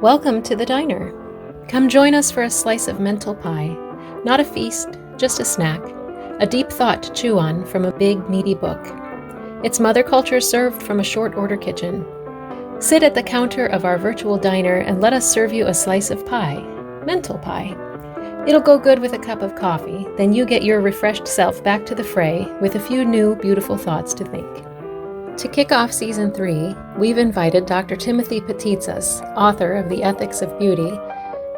Welcome to the diner. Come join us for a slice of mental pie. Not a feast, just a snack. A deep thought to chew on from a big, meaty book. It's mother culture served from a short order kitchen. Sit at the counter of our virtual diner and let us serve you a slice of pie. Mental pie. It'll go good with a cup of coffee, then you get your refreshed self back to the fray with a few new, beautiful thoughts to think. To kick off Season 3, we've invited Dr. Timothy Patitsas, author of The Ethics of Beauty,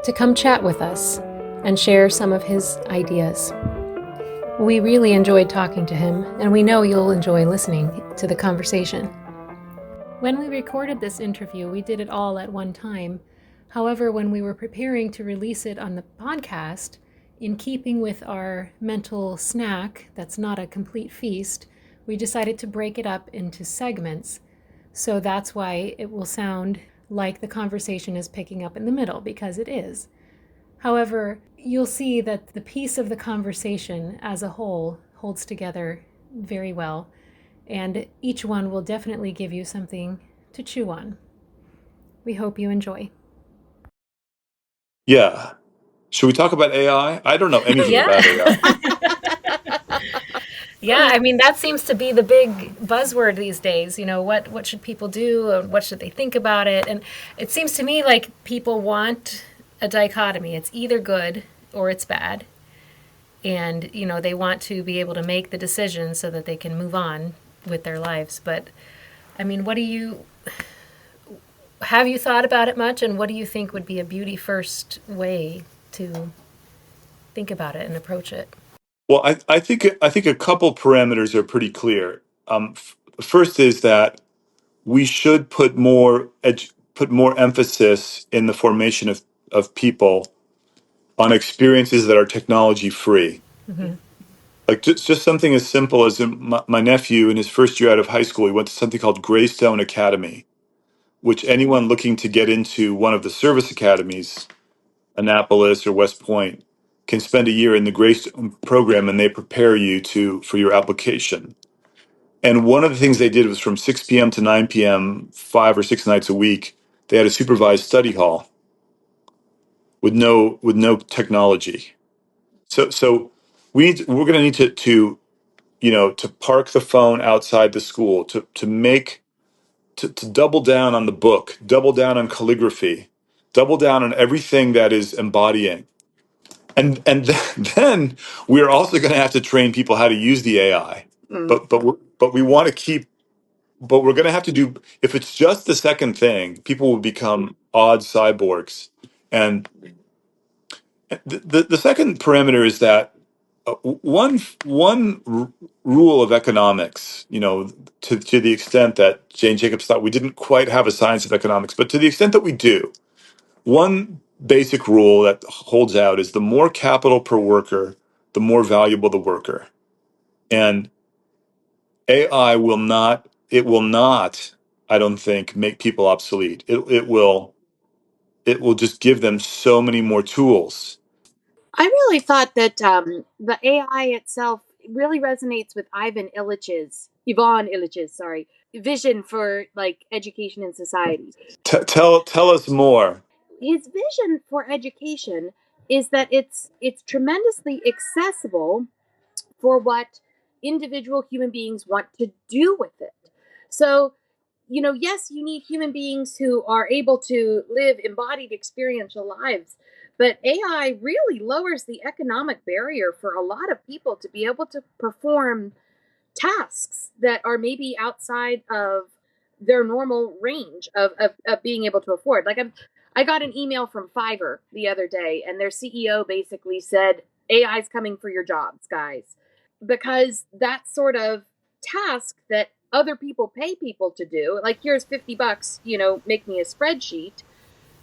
to come chat with us and share some of his ideas. We really enjoyed talking to him, and we know you'll enjoy listening to the conversation. When we recorded this interview, we did it all at one time. However, when we were preparing to release it on the podcast, in keeping with our mental snack that's not a complete feast, we decided to break it up into segments. So that's why it will sound like the conversation is picking up in the middle, because it is. However, you'll see that the piece of the conversation as a whole holds together very well, and each one will definitely give you something to chew on. We hope you enjoy. Yeah. Should we talk about AI? I don't know anything about AI. Yeah, I mean, that seems to be the big buzzword these days. You know, what should people do and what should they think about it? And it seems to me like people want a dichotomy. It's either good or it's bad. And, you know, they want to be able to make the decision so that they can move on with their lives. But, I mean, have you thought about it much? And what do you think would be a beauty first way to think about it and approach it? Well, I think a couple parameters are pretty clear. First is that we should put more emphasis in the formation of people on experiences that are technology free. Mm-hmm. Like just something as simple as my nephew in his first year out of high school, he went to something called Greystone Academy, which anyone looking to get into one of the service academies, Annapolis or West Point, can spend a year in the Grace program, and they prepare you for your application. And one of the things they did was from 6 p.m. to 9 p.m., 5 or 6 nights a week, they had a supervised study hall with no technology. So we're going to need to park the phone outside the school, to double down on the book, double down on calligraphy, double down on everything that is embodying. And then we're also going to have to train people how to use the AI. But we want to keep. But we're going to have to do. If it's just the second thing, people will become odd cyborgs. And the second parameter is that one rule of economics, to the extent that Jane Jacobs thought we didn't quite have a science of economics, but to the extent that we do, one basic rule that holds out is the more capital per worker, the more valuable the worker. And AI will not, I don't think, make people obsolete. It will just give them so many more tools. I really thought that the AI itself really resonates with Ivan Illich's, vision for like education in society. Tell us more. His vision for education is that it's tremendously accessible for what individual human beings want to do with it. So, yes, you need human beings who are able to live embodied experiential lives, but AI really lowers the economic barrier for a lot of people to be able to perform tasks that are maybe outside of their normal range of being able to afford. I got an email from Fiverr the other day, and their CEO basically said, AI's coming for your jobs, guys. Because that sort of task that other people pay people to do, like here's $50, make me a spreadsheet.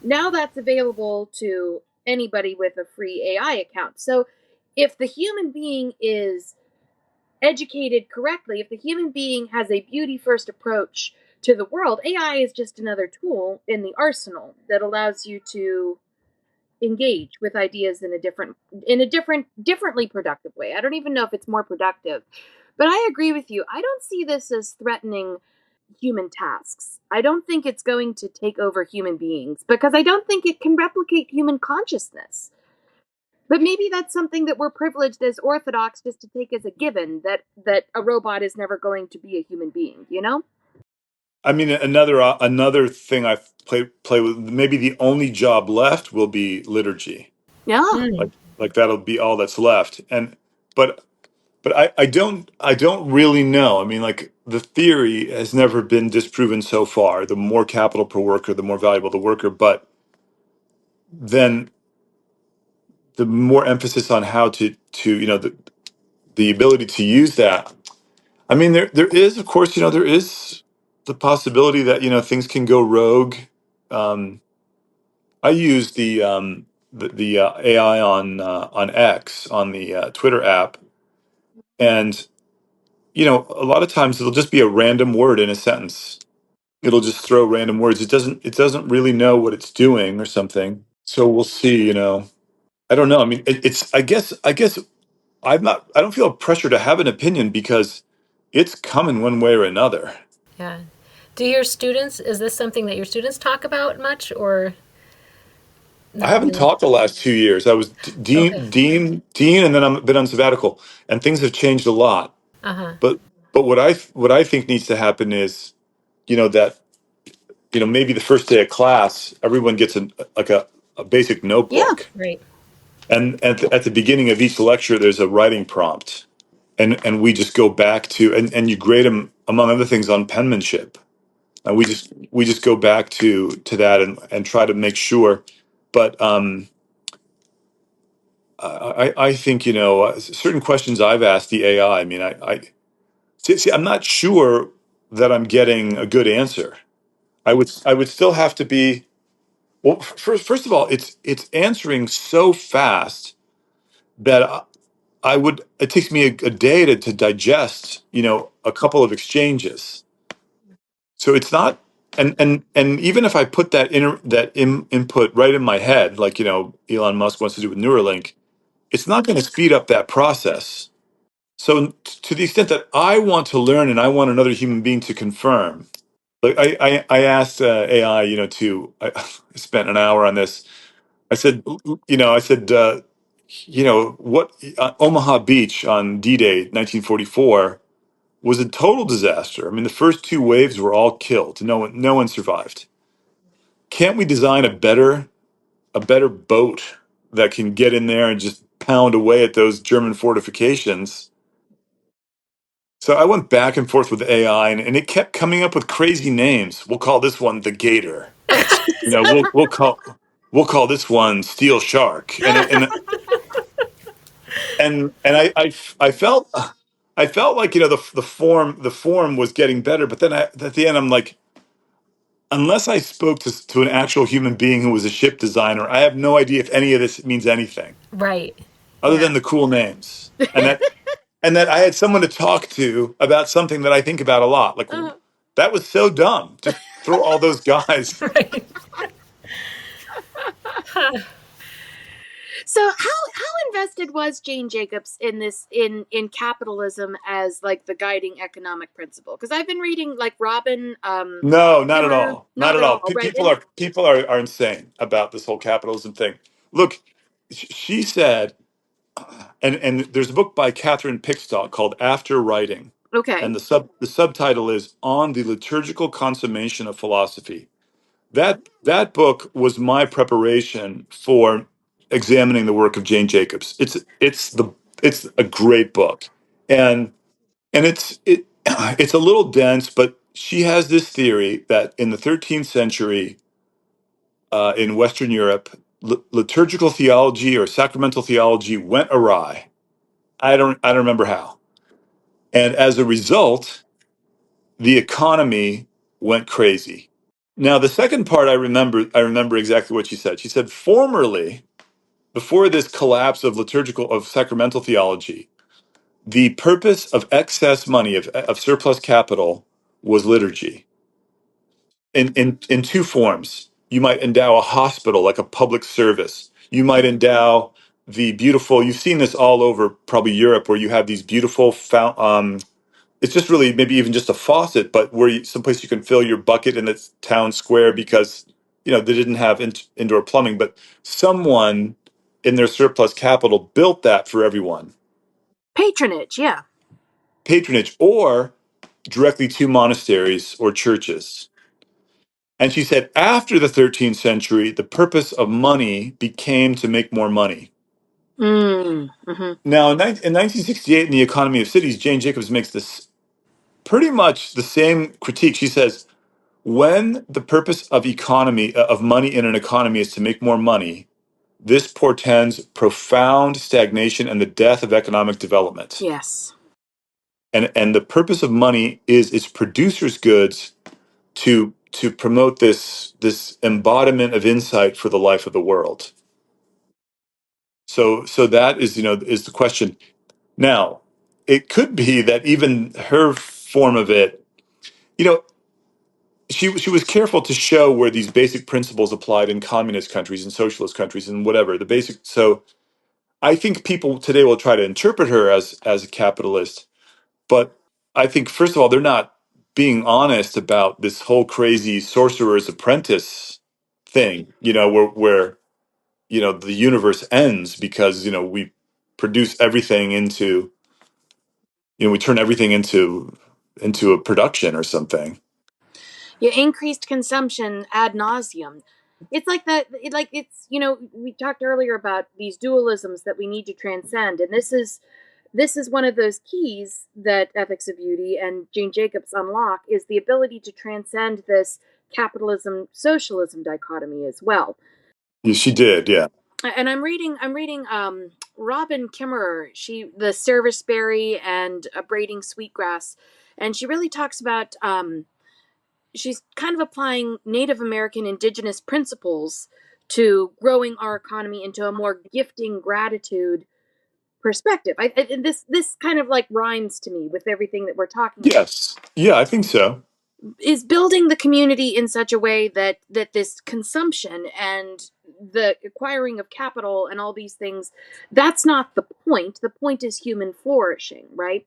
Now that's available to anybody with a free AI account. So if the human being is educated correctly, if the human being has a beauty first approach to the world, AI is just another tool in the arsenal that allows you to engage with ideas in a differently productive way. I don't even know if it's more productive, but I agree with you. I don't see this as threatening human tasks. I don't think it's going to take over human beings because I don't think it can replicate human consciousness. But maybe that's something that we're privileged as Orthodox just to take as a given, that a robot is never going to be a human being, you know? I mean, another thing I play with. Maybe the only job left will be liturgy. Yeah. Mm. Like that'll be all that's left. And but I don't really know. I mean, like the theory has never been disproven so far. The more capital per worker, the more valuable the worker. But then the more emphasis on how to the ability to use that. I mean, there is, of course, there is the possibility that things can go rogue. Um, I use the AI on X, on the Twitter app, and a lot of times it'll just be a random word in a sentence. It'll just throw random words. It doesn't really know what it's doing or something. So we'll see. I don't know. I mean, it's I guess I don't feel pressure to have an opinion because it's coming one way or another. Yeah. Do your students, is this something that your students talk about much or I not haven't really? taught the last 2 years. I was Okay. dean, and then I'm been on sabbatical, and things have changed a lot. Uh-huh. But what I think needs to happen is, that maybe the first day of class, everyone gets a basic Yeah. notebook, Right. and at the beginning of each lecture, there's a writing prompt, and we just go back to and you grade them among other things on penmanship, and we just go back to that and try to make sure. But I think certain questions I've asked the AI. I mean, see, I'm not sure that I'm getting a good answer. I would still have to be well. First of all, it's answering so fast that I would. It takes me a day to digest a couple of exchanges. So it's not. And even if I put input right in my head, like Elon Musk wants to do with Neuralink, it's not going to speed up that process. So to the extent that I want to learn and I want another human being to confirm, like I asked AI, I spent an hour on this. I said, what Omaha Beach on D-Day 1944 was a total disaster. I mean, the first two waves were all killed. No one survived. Can't we design a better boat that can get in there and just pound away at those German fortifications? So I went back and forth with AI, and it kept coming up with crazy names. We'll call this one the Gator. We'll call this one Steel Shark. And I felt like the form was getting better, but then at the end I'm like, unless I spoke to an actual human being who was a ship designer, I have no idea if any of this means anything Right. other Yeah. than the cool names, and that I had someone to talk to about something that I think about a lot. Like, Uh-huh. that was so dumb. Just throw all those guys. Right. So how invested was Jane Jacobs in this in capitalism as like the guiding economic principle? Because I've been reading like Robin No, not at Kimmer, all. Not not at at all. all, Pe- right? people are people are are insane about this whole capitalism thing. Look, she said, and there's a book by Catherine Pickstock called After Writing, Okay. and the subtitle is On the Liturgical Consummation of Philosophy. That book was my preparation for examining the work of Jane Jacobs. It's a great book, and it's a little dense, but she has this theory that in the 13th century, in Western Europe, liturgical theology or sacramental theology went awry. I don't remember how, and as a result, the economy went crazy. Now, the second part I remember exactly what she said. She said, formerly, before this collapse of sacramental theology, the purpose of excess money, of surplus capital, was liturgy in two forms. You might endow a hospital like a public service. You might endow you've seen this all over probably Europe, where you have these beautiful it's just really maybe even just a faucet, but someplace you can fill your bucket in the town square because they didn't have indoor plumbing, but someone in their surplus capital built that for everyone. Patronage, yeah. Patronage, or directly to monasteries or churches. And she said after the 13th century, the purpose of money became to make more money. Mm-hmm. Now, in 1968, in The Economy of Cities, Jane Jacobs makes this pretty much the same critique. She says, when the purpose of money in an economy is to make more money, this portends profound stagnation and the death of economic development. Yes. And the purpose of money is its producer's goods to promote this embodiment of insight for the life of the world. So that is the question. Now, it could be that even her form of it, you know, she was careful to show where these basic principles applied in communist countries and socialist countries and whatever the basic. So I think people today will try to interpret her as a capitalist, but I think first of all they're not being honest about this whole crazy sorcerer's apprentice thing. Where the universe ends because we produce everything into we turn everything into a production or something. Yeah, increased consumption ad nauseum. It's like that. We talked earlier about these dualisms that we need to transcend, and this is one of those keys that Ethics of Beauty and Jane Jacobs unlock, is the ability to transcend this capitalism socialism dichotomy as well. Yeah, she did, yeah. And I'm reading Robin Kimmerer, the serviceberry and braiding sweetgrass, and she really talks about she's kind of applying Native American indigenous principles to growing our economy into a more gifting gratitude perspective. This kind of like rhymes to me with everything that we're talking about. Yes, yeah, I think so. Is building the community in such a way that this consumption and the acquiring of capital and all these things, that's not the point. The point is human flourishing, right?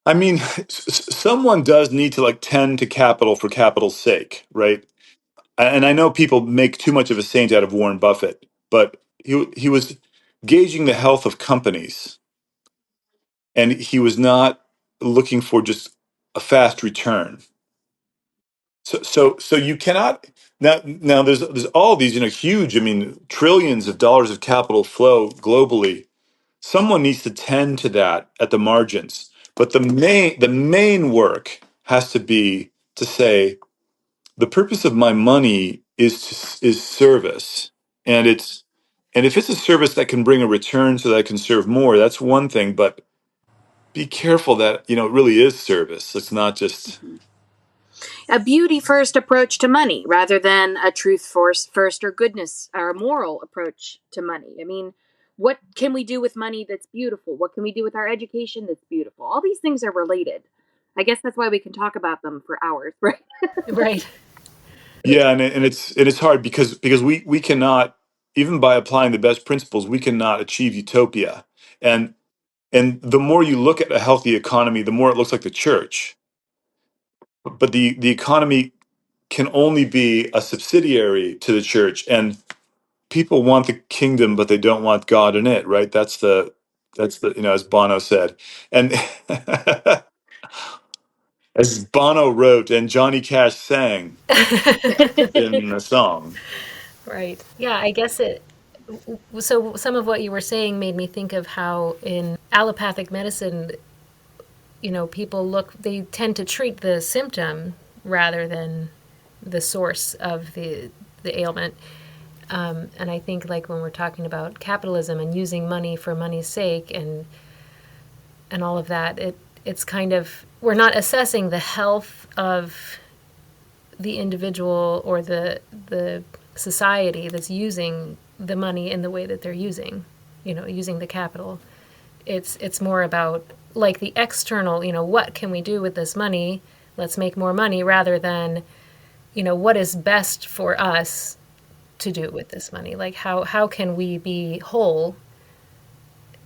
I mean, someone does need to like tend to capital for capital's sake, right? And I know people make too much of a saint out of Warren Buffett, but he was gauging the health of companies, and he was not looking for just a fast return. So you cannot now. There's all these huge. I mean, trillions of dollars of capital flow globally. Someone needs to tend to that at the margins, but the main work has to be to say the purpose of my money is service, and if it's a service that can bring a return so that I can serve more, that's one thing. But be careful that it really is service. It's not just. A beauty first approach to money rather than a truth first or goodness or a moral approach to money. I mean, what can we do with money that's beautiful? What can we do with our education that's beautiful? All these things are related. I guess that's why we can talk about them for hours, right? Right. Yeah, and it's hard because we cannot, even by applying the best principles, we cannot achieve utopia. And the more you look at a healthy economy, the more it looks like the church. But the economy can only be a subsidiary to the church, and people want the kingdom, but they don't want God in it, right? That's the as Bono said, and as Bono wrote and Johnny Cash sang in a song. Right. Yeah, I guess it. So, some of what you were saying made me think of how in allopathic medicine, they tend to treat the symptom rather than the source of the ailment. And I think, like, when we're talking about capitalism and using money for money's sake and all of that, it's kind of, we're not assessing the health of the individual or the society that's using the money in the way that they're using the capital. It's more about, like, the external, what can we do with this money? Let's make more money, rather than, what is best for us to do with this money? Like, how can we be whole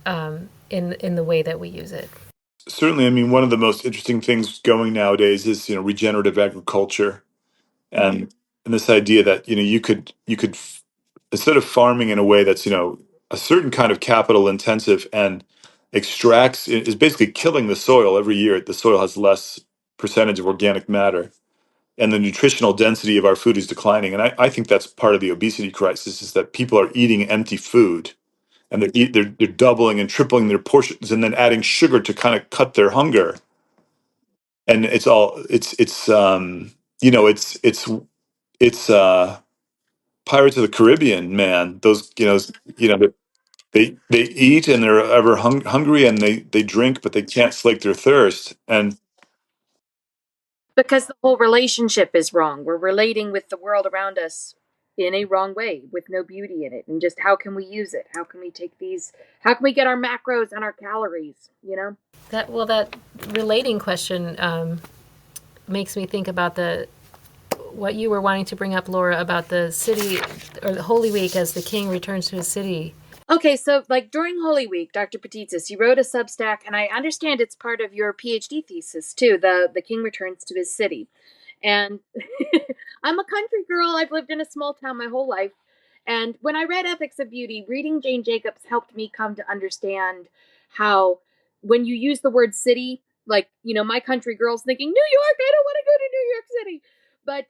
in the way that we use it? certainly, I mean, one of the most interesting things going nowadays is, regenerative agriculture, and this idea that, instead of farming in a way that's, a certain kind of capital intensive and extracts is basically killing the soil every year. The soil has less percentage of organic matter, and the nutritional density of our food is declining. And I think that's part of the obesity crisis, is that people are eating empty food, and they're doubling and tripling their portions and then adding sugar to kind of cut their hunger. And it's Pirates of the Caribbean, man. Those, they eat and they're ever hungry, and they drink, but they can't slake their thirst. And Because the whole relationship is wrong. We're relating with the world around us in a wrong way, with no beauty in it. And just how can we use it? How can we take these? How can we get our macros and our calories? That relating question makes me think about what you were wanting to bring up, Laura, about the city or the Holy Week as the king returns to his city. Okay, so like during Holy Week, Dr. Patitsas, you wrote a Substack, and I understand it's part of your PhD thesis too. The king returns to his city, and I'm a country girl. I've lived in a small town my whole life, and when I read Ethics of Beauty, reading Jane Jacobs helped me come to understand how when you use the word city, like my country girl's thinking New York. I don't want to go to New York City, but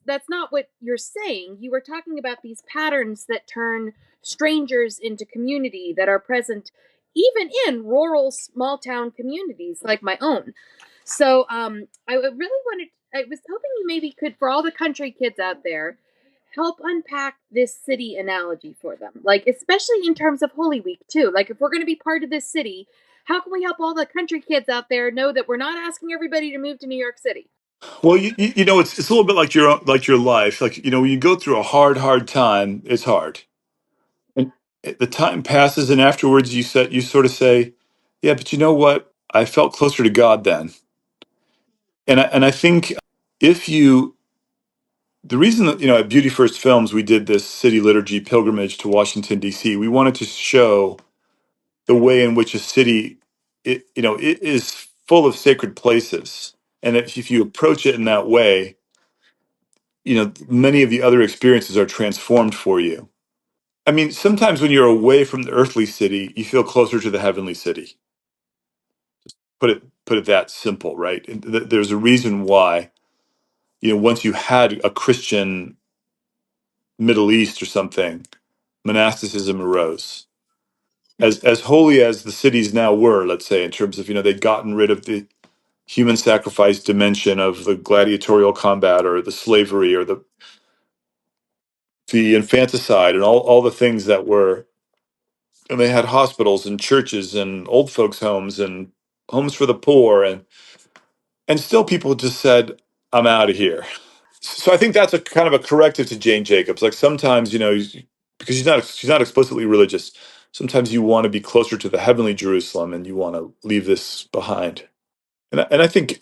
that's not what you're saying. You were talking about these patterns that turn strangers into community, that are present even in rural small town communities like my own. So I was hoping you maybe could, for all the country kids out there, help unpack this city analogy for them, like especially in terms of Holy Week too. Like if we're going to be part of this city, how can we help all the country kids out there know that we're not asking everybody to move to New York City? well, it's a little bit like your life. Like, when you go through a hard time, it's hard, and the time passes, and afterwards you sort of say, yeah, but you know what? I felt closer to God then. And I think, if you the reason that, at Beauty First Films, we did this city liturgy pilgrimage to Washington, D.C., we wanted to show the way in which a city, it is full of sacred places. And if you approach it in that way, many of the other experiences are transformed for you. I mean, sometimes when you're away from the earthly city, you feel closer to the heavenly city. Put it that simple, right? And there's a reason why, once you had a Christian Middle East or something, monasticism arose. As holy as the cities now were, let's say, in terms of, they'd gotten rid of the human sacrifice dimension of the gladiatorial combat, or the slavery, or the infanticide, and all the things that were, and they had hospitals and churches and old folks homes and homes for the poor, and still people just said, I'm out of here. So I think that's a kind of a corrective to Jane Jacobs. Like sometimes, because she's not explicitly religious, sometimes you want to be closer to the heavenly Jerusalem, and you want to leave this behind. And I think,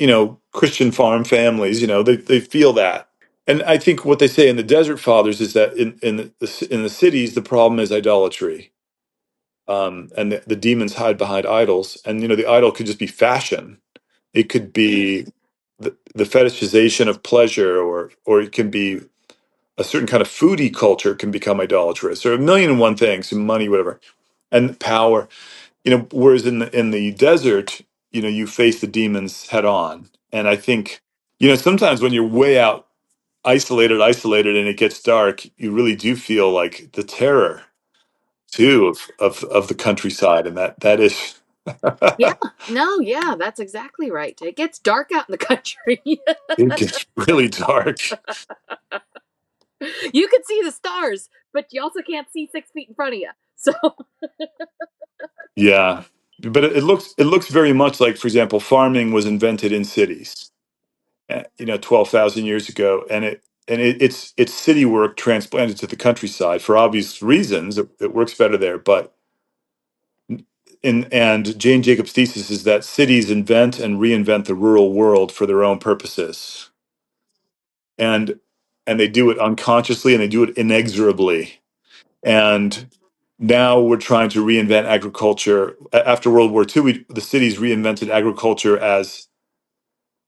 Christian farm families, they feel that. And I think what they say in the Desert Fathers is that in the cities, the problem is idolatry. And the demons hide behind idols. And, the idol could just be fashion. It could be the fetishization of pleasure, or it can be a certain kind of foodie culture can become idolatrous, or a million and one things, and money, whatever, and power. Whereas in the desert, you face the demons head on. And I think, sometimes when you're way out, isolated, and it gets dark, you really do feel like the terror too of the countryside, and that is Yeah, no, yeah, that's exactly right. It gets dark out in the country. it gets really dark. You can see the stars, but you also can't see 6 feet in front of you. So Yeah, but it looks very much like, for example, farming was invented in cities, 12,000 years ago, and it's city work transplanted to the countryside for obvious reasons. It works better there, but and Jane Jacobs' thesis is that cities invent and reinvent the rural world for their own purposes, and and they do it unconsciously, and they do it inexorably. And Now we're trying to reinvent agriculture. After World War II, the cities reinvented agriculture as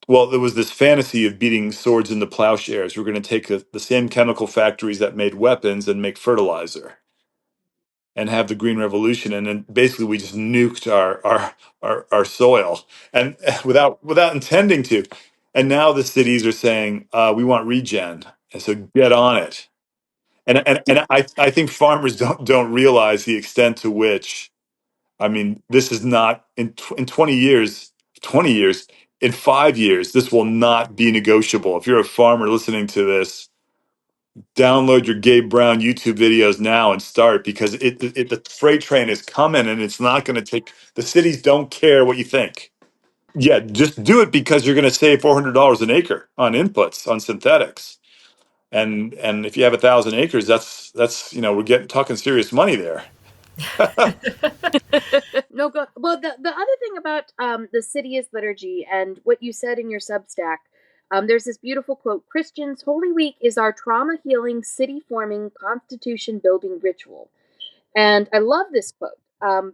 well. There was this fantasy of beating swords into plowshares. We're going to take the same chemical factories that made weapons and make fertilizer and have the green revolution, and then basically we just nuked our soil, and without intending to. And now the cities are saying we want regen, and so get on it. And I think farmers don't realize the extent to which, I mean, this is not in 20 years, 20 years, in 5 years, this will not be negotiable. If you're a farmer listening to this, download your Gabe Brown YouTube videos now and start, because the freight train is coming, and it's not going to take. The cities don't care what you think. Yeah, just do it, because you're going to save $400 an acre on inputs on synthetics. And if you have 1,000 acres, that's we're getting talking serious money there. No, go. Well, the other thing about the city is liturgy, and what you said in your Substack. There's this beautiful quote: "Christians, Holy Week is our trauma healing, city forming, constitution building ritual." And I love this quote.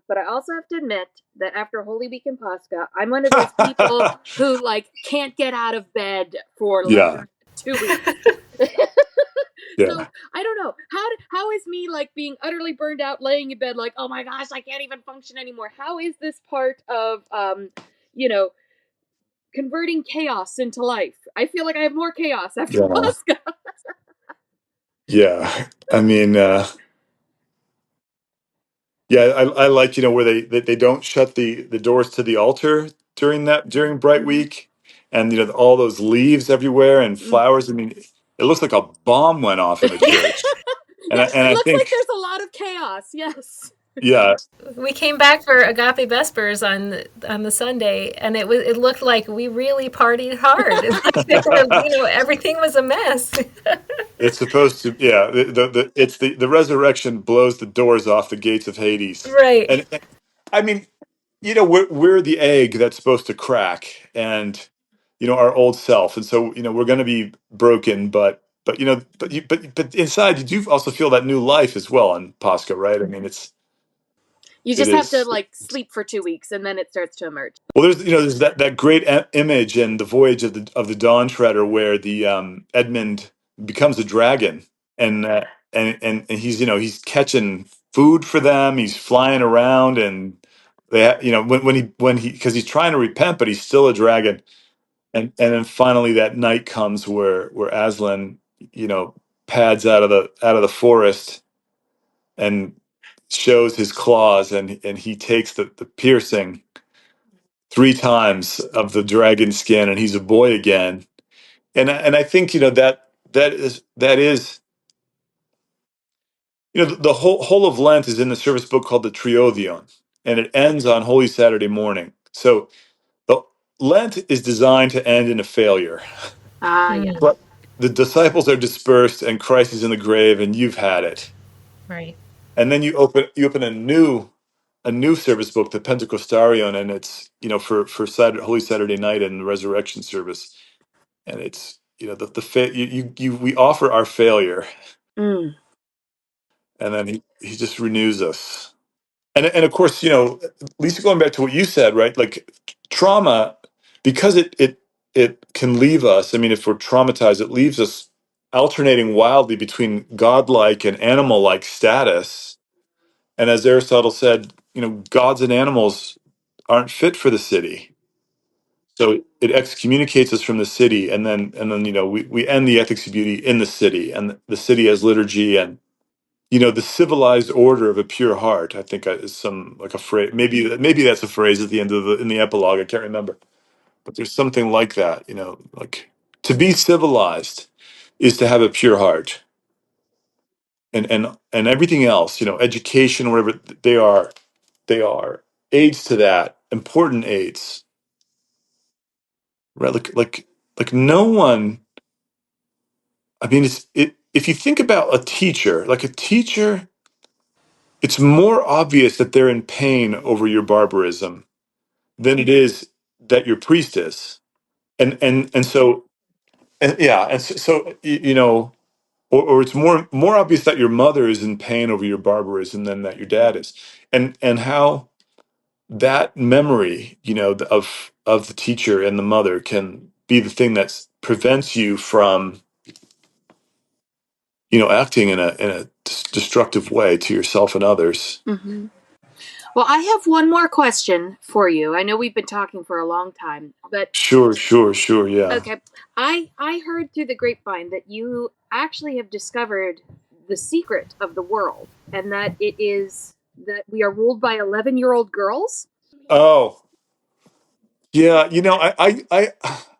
But I also have to admit that after Holy Week in Pascha, I'm one of those people who like can't get out of bed for like Yeah, 2 weeks. So yeah, I don't know how is me like being utterly burned out, laying in bed like, oh my gosh, I can't even function anymore. How is this part of you know converting chaos into life? I feel like I have more chaos after yeah, Pascha. yeah. I mean, yeah, I like where they don't shut the doors to the altar during Bright Week, and all those leaves everywhere and flowers. I mean, it looks like a bomb went off in the church, and Yeah, and it I looks like think, there's a lot of chaos. Yes. yeah, We came back for Agape Vespers on the Sunday, and it looked like we really partied hard. Like they were, everything was a mess. it's supposed to, yeah, it's the resurrection blows the doors off the gates of Hades, Right. and I mean, we're the egg that's supposed to crack, and our old self, and so we're going to be broken, but inside you do also feel that new life as well on Pascha, right? I mean, You it just have to is. like sleep for 2 weeks and then it starts to emerge. Well, there's that great image in the Voyage of the Dawn Treader, where the Edmund becomes a dragon, and and he's catching food for them. He's flying around, and when he because he's trying to repent, but he's still a dragon. And then finally that night comes where Aslan pads out of the forest and shows his claws, and he takes the piercing 3 times of the dragon skin, and he's a boy again. And I think that is the whole of Lent is in the service book called the Triodion, and it ends on Holy Saturday morning. So the Lent is designed to end in a failure, Ah, yeah. Mm, but the disciples are dispersed and Christ is in the grave, and you've had it. right. And then you open a new service book, the Pentecostarion, and it's for Holy Saturday night and the resurrection service, and it's we offer our failure, Mm. and then he just renews us. And of course, Lisa, going back to what you said, right? Like trauma, because it can leave us. I mean, if we're traumatized, it leaves us alternating wildly between godlike and animal-like status. And as Aristotle said, gods and animals aren't fit for the city. So it excommunicates us from the city, and then we end the ethics of beauty in the city, and the city as liturgy, and the civilized order of a pure heart. I think is some like a phrase. Maybe that's a phrase at the end of in the epilogue. I can't remember, but there's something like that. Like to be civilized is to have a pure heart, and everything else. Education, whatever they are aids to that, important aids, right? Like no one. I mean, if you think about a teacher, like a teacher, it's more obvious that they're in pain over your barbarism than it is that your priest is. And so, and yeah, and so or it's more obvious that your mother is in pain over your barbarism than that your dad is, and how that memory, of the teacher and the mother can be the thing that prevents you from, acting in a destructive way to yourself and others. Mm-hmm. Well, I have one more question for you. I know we've been talking for a long time, but Sure, yeah. okay. I heard through the grapevine that you actually have discovered the secret of the world, and that it is that we are ruled by 11-year-old girls. Oh, yeah.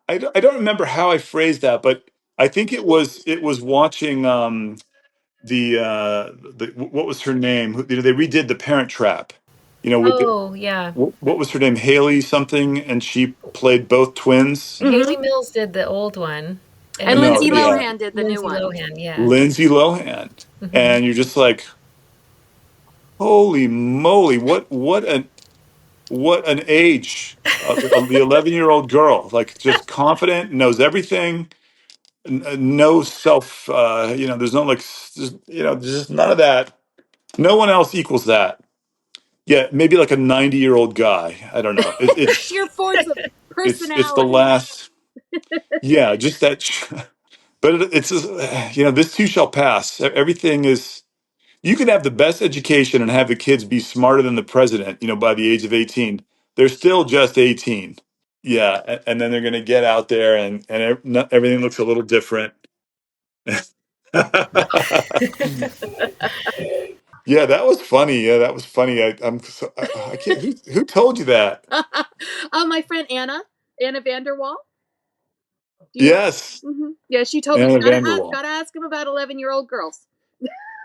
I don't remember how I phrased that, but I think it was watching what was her name? They redid The Parent Trap. With Oh, yeah. what was her name? Haley something, and she played both twins. Haley Mills did the old one, and And No, Lindsay yeah, Lohan did the new Lindsay one. Lohan, yeah. Lindsay Lohan, Hmm. and you're just like, holy moly, what an age of the 11-year-old girl, like just confident, knows everything, no self, there's no like, there's just none of that. No one else equals that. Yeah, maybe like a 90-year-old guy. I don't know. Sheer force of It's the personality. last. Yeah, just that. But it's this too shall pass. Everything is. You can have the best education and have the kids be smarter than the president. By the age of 18, they're still just 18. Yeah, and then they're going to get out there, and everything looks a little different. Yeah, that was funny. Yeah, that was funny. I can't. Who told you that? My friend Anna Vanderwall. Do you know? Yes, Mm-hmm. Yeah, she told me Anna Vanderwall. gotta ask him about 11-year-old girls.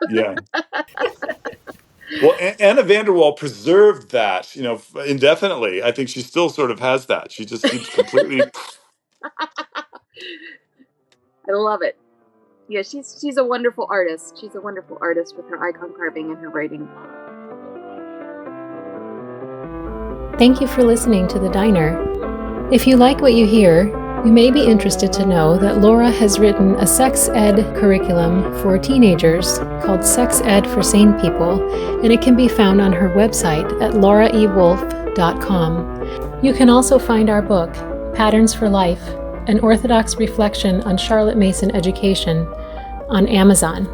Yeah. Well, Anna Vanderwall preserved that, indefinitely. I think she still sort of has that. She just seems completely. I love it. Yeah, she's a wonderful artist. She's a wonderful artist with her icon carving and her writing. Thank you for listening to The Diner. If you like what you hear, you may be interested to know that Laura has written a sex ed curriculum for teenagers called Sex Ed for Sane People, and it can be found on her website at lauraewolf.com. You can also find our book, Patterns for Life, an Orthodox reflection on Charlotte Mason education, on Amazon.